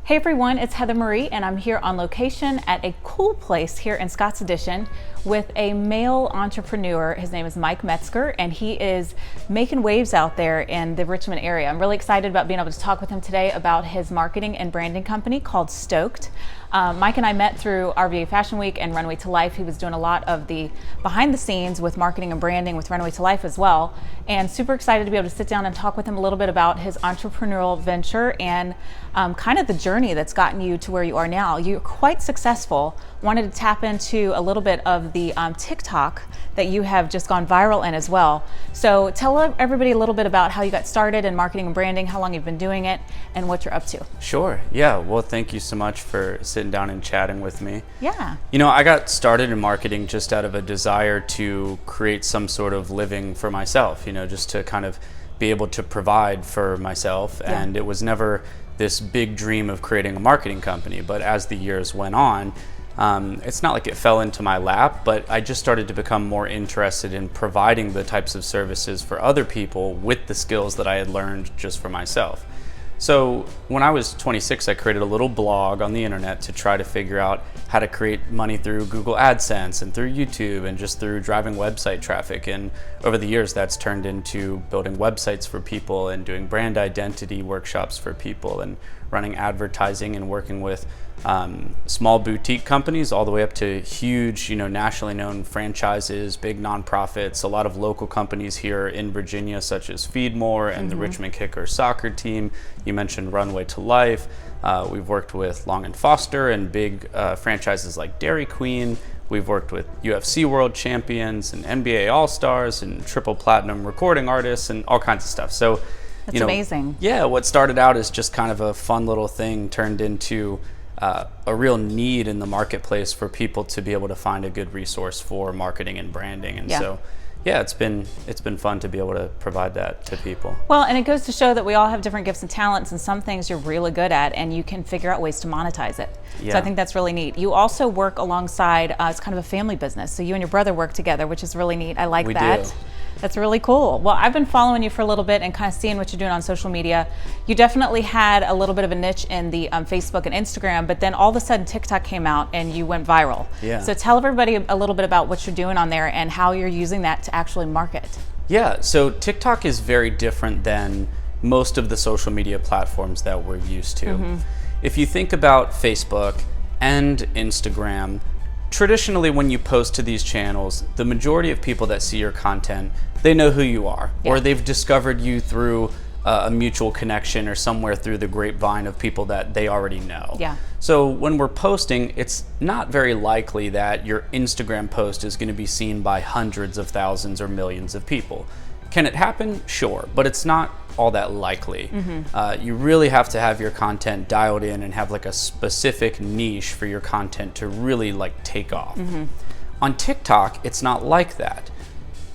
Hey everyone, it's Heather Marie and I'm here on location at a cool place here in Scott's Addition with a male entrepreneur. His name is Myke Metzger and he is making waves out there in the Richmond area. I'm really excited about being able to talk with him today about his marketing and branding company called Stoked. Myke and I met through RVA Fashion Week and Runway to Life. He was doing a lot of the behind the scenes with marketing and branding with Runway to Life as well. And super excited to be able to sit down and talk with him a little bit about his entrepreneurial venture and kind of the journey that's gotten you to where you are now. You're quite successful. Wanted to tap into a little bit of the TikTok that you have just gone viral in as well. So tell everybody a little bit about how you got started in marketing and branding, how long you've been doing it, and what you're up to. Sure. Yeah. Well, thank you so much for sitting down and chatting with me. Yeah. You know, I got started in marketing just out of a desire to create some sort of living for myself, you know, just to kind of be able to provide for myself. Yeah. And it was never this big dream of creating a marketing company. But as the years went on, it's not like it fell into my lap, but I just started to become more interested in providing the types of services for other people with the skills that I had learned just for myself. So when I was 26, I created a little blog on the internet to try to figure out how to create money through Google AdSense and through YouTube and just through driving website traffic. And over the years, that's turned into building websites for people and doing brand identity workshops for people and running advertising and working with small boutique companies all the way up to huge, nationally known franchises, big nonprofits, a lot of local companies here in Virginia, such as Feedmore and the Richmond Kickers soccer team. You mentioned Runway to Life. We've worked with Long & Foster and big franchises like Dairy Queen. We've worked with UFC world champions and NBA All-Stars and triple platinum recording artists and all kinds of stuff. So, That's amazing. Yeah, what started out as just kind of a fun little thing turned into a real need in the marketplace for people to be able to find a good resource for marketing and branding. And so, yeah, it's been fun to be able to provide that to people. Well, and it goes to show that we all have different gifts and talents, and some things you're really good at, and you can figure out ways to monetize it. Yeah. So I think that's really neat. You also work alongside, it's kind of a family business. So you and your brother work together, which is really neat. I like that. Do. That's really cool. Well, I've been following you for a little bit and kind of seeing what you're doing on social media. You definitely had a little bit of a niche in the Facebook and Instagram, but then all of a sudden TikTok came out and you went viral. Yeah. So tell everybody a little bit about what you're doing on there and how you're using that to actually market. Yeah, so TikTok is very different than most of the social media platforms that we're used to. If you think about Facebook and Instagram, traditionally when you post to these channels, the majority of people that see your content, they know who you are, or they've discovered you through a mutual connection or somewhere through the grapevine of people that they already know. Yeah. So when we're posting, it's not very likely that your Instagram post is going to be seen by hundreds of thousands or millions of people. Can it happen? Sure, but it's not all that likely. You really have to have your content dialed in and have like a specific niche for your content to really like take off. On TikTok, it's not like that.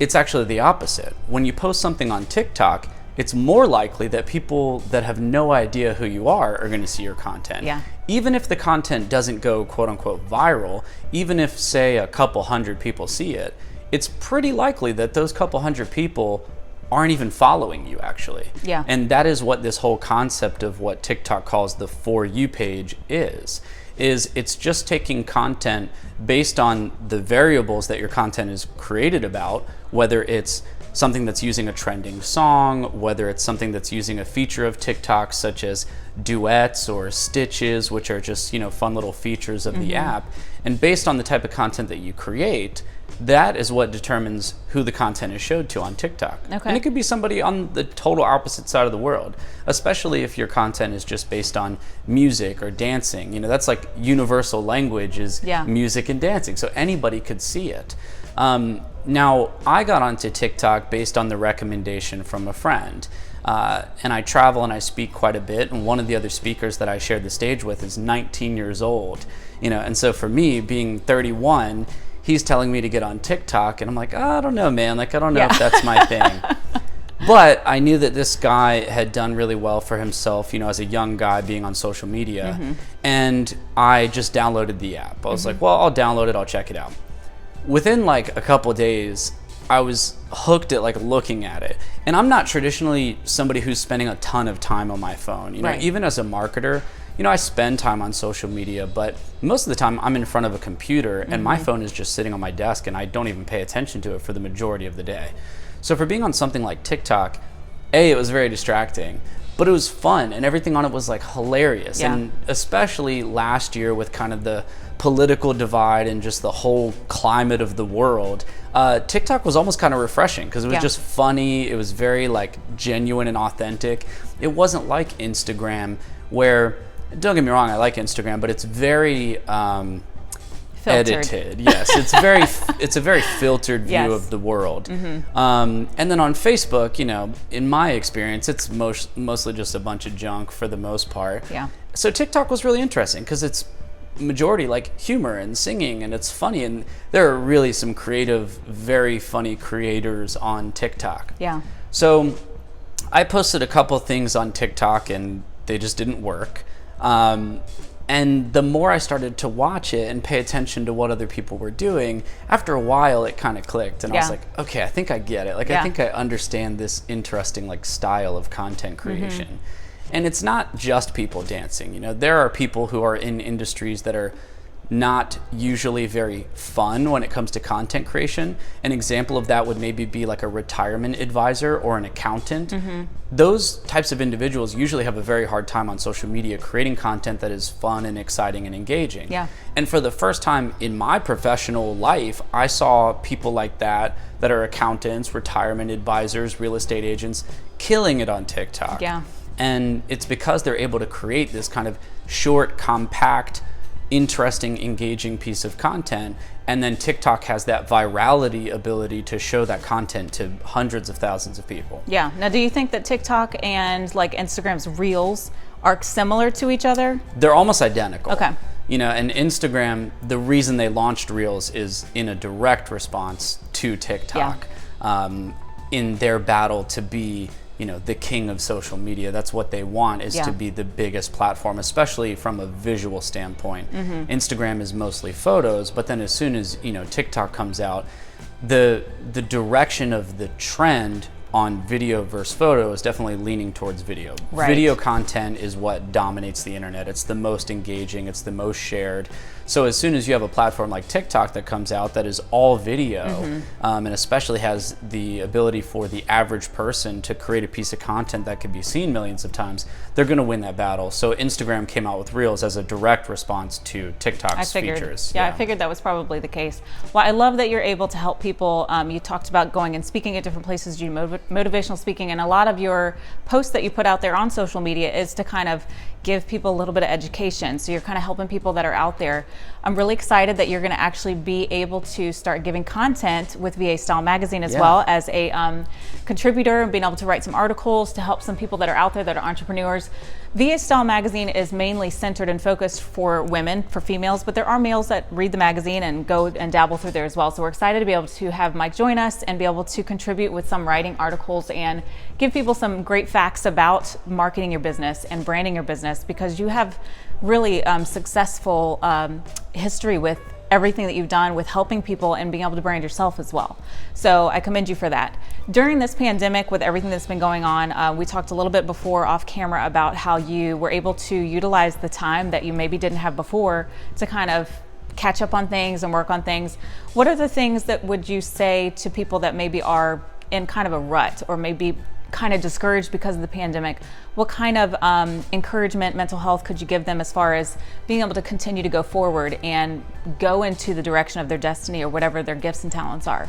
It's actually the opposite. When you post something on TikTok, it's more likely that people that have no idea who you are going to see your content. Yeah. Even if the content doesn't go quote unquote viral, even if say a couple hundred people see it, it's pretty likely that those couple hundred people aren't even following you actually. Yeah. And that is what this whole concept of what TikTok calls the For You page is it's just taking content based on the variables that your content is created about, whether it's something that's using a trending song, whether it's something that's using a feature of TikTok such as duets or stitches, which are just, fun little features of the app. And based on the type of content that you create, that is what determines who the content is showed to on TikTok. Okay. And it could be somebody on the total opposite side of the world, especially if your content is just based on music or dancing. That's like universal language is music and dancing. So anybody could see it. Now, I got onto TikTok based on the recommendation from a friend. And I travel and I speak quite a bit. And one of the other speakers that I shared the stage with is 19 years old. And so for me, being 31, he's telling me to get on TikTok. And I'm like, I don't know, man. Like, I don't know if that's my thing. But I knew that this guy had done really well for himself, as a young guy being on social media. And I just downloaded the app. I was like, well, I'll download it. I'll check it out. Within like a couple of days, I was hooked at like looking at it. And I'm not traditionally somebody who's spending a ton of time on my phone. Even as a marketer, I spend time on social media, but most of the time I'm in front of a computer and my phone is just sitting on my desk and I don't even pay attention to it for the majority of the day. So for being on something like TikTok, it was very distracting, but it was fun and everything on it was like hilarious. Yeah. And especially last year with kind of the political divide and just the whole climate of the world, TikTok was almost kind of refreshing because it was just funny. It was very like genuine and authentic. It wasn't like Instagram where, don't get me wrong, I like Instagram, but it's very edited. Yes, it's a very filtered view of the world. And then on Facebook, in my experience, it's mostly just a bunch of junk for the most part. Yeah. So TikTok was really interesting because it's majority like humor and singing, and it's funny, and there are really some creative, very funny creators on TikTok. Yeah. So I posted a couple things on TikTok and they just didn't work. And the more I started to watch it and pay attention to what other people were doing, after a while it kind of clicked, and I was like, okay, I think I get it. Like, I think I understand this interesting like style of content creation. And it's not just people dancing. There are people who are in industries that are not usually very fun when it comes to content creation. An example of that would maybe be like a retirement advisor or an accountant. Those types of individuals usually have a very hard time on social media creating content that is fun and exciting and engaging. Yeah. And for the first time in my professional life, I saw people like that are accountants, retirement advisors, real estate agents, killing it on TikTok. Yeah. And it's because they're able to create this kind of short, compact, interesting, engaging piece of content, and then TikTok has that virality ability to show that content to hundreds of thousands of people. Yeah. Now, do you think that TikTok and like Instagram's Reels are similar to each other? They're almost identical. Okay. And Instagram, the reason they launched Reels is in a direct response to TikTok, in their battle to be the king of social media. That's what they want, is to be the biggest platform, especially from a visual standpoint. Instagram is mostly photos, but then as soon as TikTok comes out, the direction of the trend on video versus photo is definitely leaning towards video. Right. Video content is what dominates the internet. It's the most engaging, it's the most shared. So as soon as you have a platform like TikTok that comes out that is all video, and especially has the ability for the average person to create a piece of content that could be seen millions of times, they're going to win that battle. So Instagram came out with Reels as a direct response to TikTok's features. Yeah, I figured that was probably the case. Well, I love that you're able to help people. You talked about going and speaking at different places, you do motivational speaking, and a lot of your posts that you put out there on social media is to kind of give people a little bit of education. So you're kind of helping people that are out there. I'm really excited that you're going to actually be able to start giving content with VA Style Magazine as well as a contributor, and being able to write some articles to help some people that are out there that are entrepreneurs. VA Style Magazine is mainly centered and focused for women, for females, but there are males that read the magazine and go and dabble through there as well. So we're excited to be able to have Myke join us and be able to contribute with some writing articles and give people some great facts about marketing your business and branding your business, because you have really successful history with everything that you've done with helping people and being able to brand yourself as well. So I commend you for that. During this pandemic, with everything that's been going on, we talked a little bit before off camera about how you were able to utilize the time that you maybe didn't have before to kind of catch up on things and work on things. What are the things that would you say to people that maybe are in kind of a rut or maybe kind of discouraged because of the pandemic? What kind of encouragement, mental health could you give them as far as being able to continue to go forward and go into the direction of their destiny or whatever their gifts and talents are?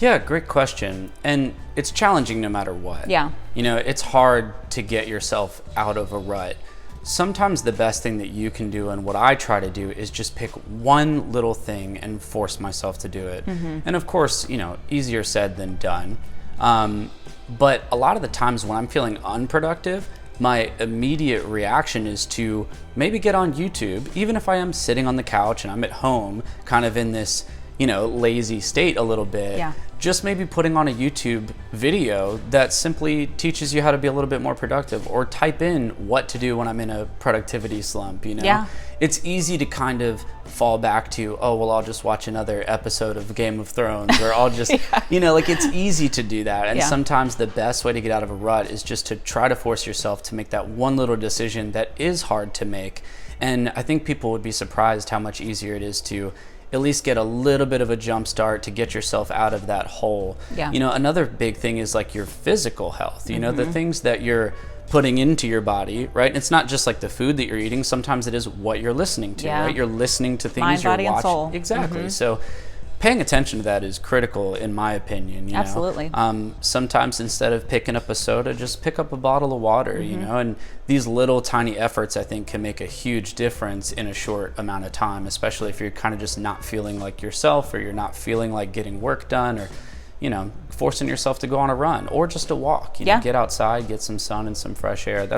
Yeah, great question. And it's challenging no matter what. Yeah. It's hard to get yourself out of a rut. Sometimes the best thing that you can do, and what I try to do, is just pick one little thing and force myself to do it. And of course, easier said than done. But a lot of the times when I'm feeling unproductive, my immediate reaction is to maybe get on YouTube, even if I am sitting on the couch and I'm at home, kind of in this, lazy state a little bit. just maybe putting on a YouTube video that simply teaches you how to be a little bit more productive, or type in what to do when I'm in a productivity slump, you know? Yeah. It's easy to kind of fall back to, oh, well, I'll just watch another episode of Game of Thrones, or I'll just, you know, like, it's easy to do that. And sometimes the best way to get out of a rut is just to try to force yourself to make that one little decision that is hard to make. And I think people would be surprised how much easier it is to at least get a little bit of a jump start to get yourself out of that hole. Yeah. You know, another big thing is like your physical health, you know, the things that you're putting into your body, right? It's not just like the food that you're eating. Sometimes it is what you're listening to, right? You're listening to things, mind, you're body, watching. and soul. Exactly. So paying attention to that is critical, in my opinion. You Absolutely. know? Sometimes instead of picking up a soda, just pick up a bottle of water, you know? And these little tiny efforts, I think, can make a huge difference in a short amount of time, especially if you're kind of just not feeling like yourself, or you're not feeling like getting work done, or, you know, forcing yourself to go on a run or just a walk. You know, get outside, get some sun and some fresh air.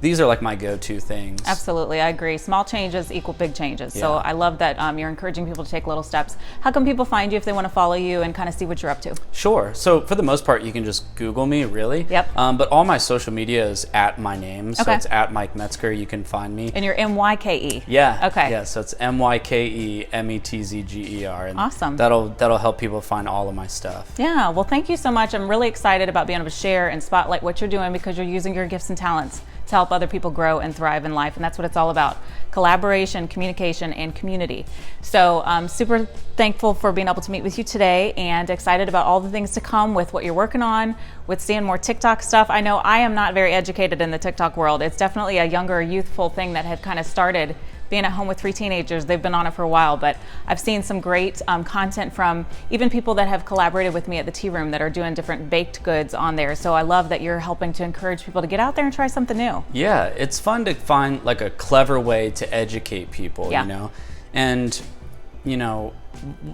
These are like my go-to things. Absolutely, I agree. Small changes equal big changes. So I love that you're encouraging people to take little steps. How can people find you if they want to follow you and kind of see what you're up to? Sure. So for the most part, you can just Google me, really. Yep. But all my social media is at my name. So it's at Myke Metzger. You can find me. And you're Myke. Yeah. Okay. Yeah. So it's MykeMetzger. And awesome. That'll help people find all of my stuff. Yeah. Well, thank you so much. I'm really excited about being able to share and spotlight what you're doing, because you're using your gifts and talents to help other people grow and thrive in life. And that's what it's all about: collaboration, communication, and community. So I'm super thankful for being able to meet with you today, and excited about all the things to come with what you're working on, with seeing more TikTok stuff. I know I am not very educated in the TikTok world. It's definitely a younger, youthful thing that had kind of started being at home with 3 teenagers. They've been on it for a while, but I've seen some great content from even people that have collaborated with me at the Tea Room that are doing different baked goods on there. So I love that you're helping to encourage people to get out there and try something new. Yeah, it's fun to find like a clever way to educate people, you know? And, you know,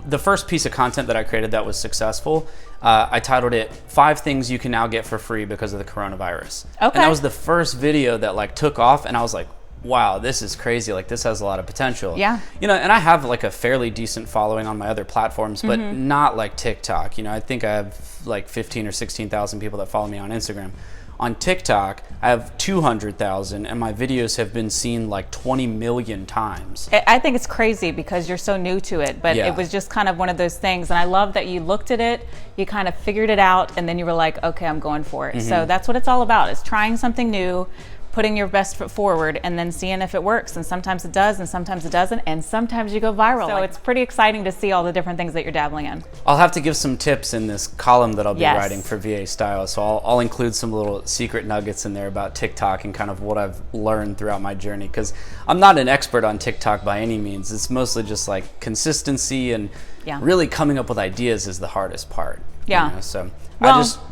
the first piece of content that I created that was successful, I titled it 5 Things You Can Now Get for Free Because of the Coronavirus. Okay. And that was the first video that like took off, and I was like, wow, this is crazy. Like, this has a lot of potential. Yeah. You know, and I have like a fairly decent following on my other platforms, but not like TikTok. You know, I think I have like 15 or 16,000 people that follow me on Instagram. On TikTok, I have 200,000, and my videos have been seen like 20 million times. I think it's crazy because you're so new to it, but it was just kind of one of those things. And I love that you looked at it, you kind of figured it out, and then you were like, okay, I'm going for it. So that's what it's all about, is trying something new, putting your best foot forward, and then seeing if it works. And sometimes it does, and sometimes it doesn't, and sometimes you go viral. So it's pretty exciting to see all the different things that you're dabbling in. I'll have to give some tips in this column that I'll be writing for VA Style. So I'll include some little secret nuggets in there about TikTok and kind of what I've learned throughout my journey, because I'm not an expert on TikTok by any means. It's mostly just like consistency, and really coming up with ideas is the hardest part. Yeah. You know? So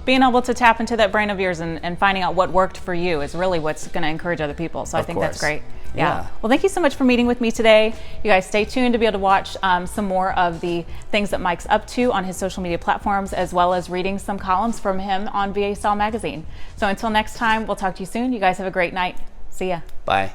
being able to tap into that brain of yours and finding out what worked for you is really what's going to encourage other people. So I think that's great. Yeah. Well, thank you so much for meeting with me today. You guys stay tuned to be able to watch some more of the things that Myke's up to on his social media platforms, as well as reading some columns from him on VA Style magazine. So until next time, we'll talk to you soon. You guys have a great night. See ya. Bye.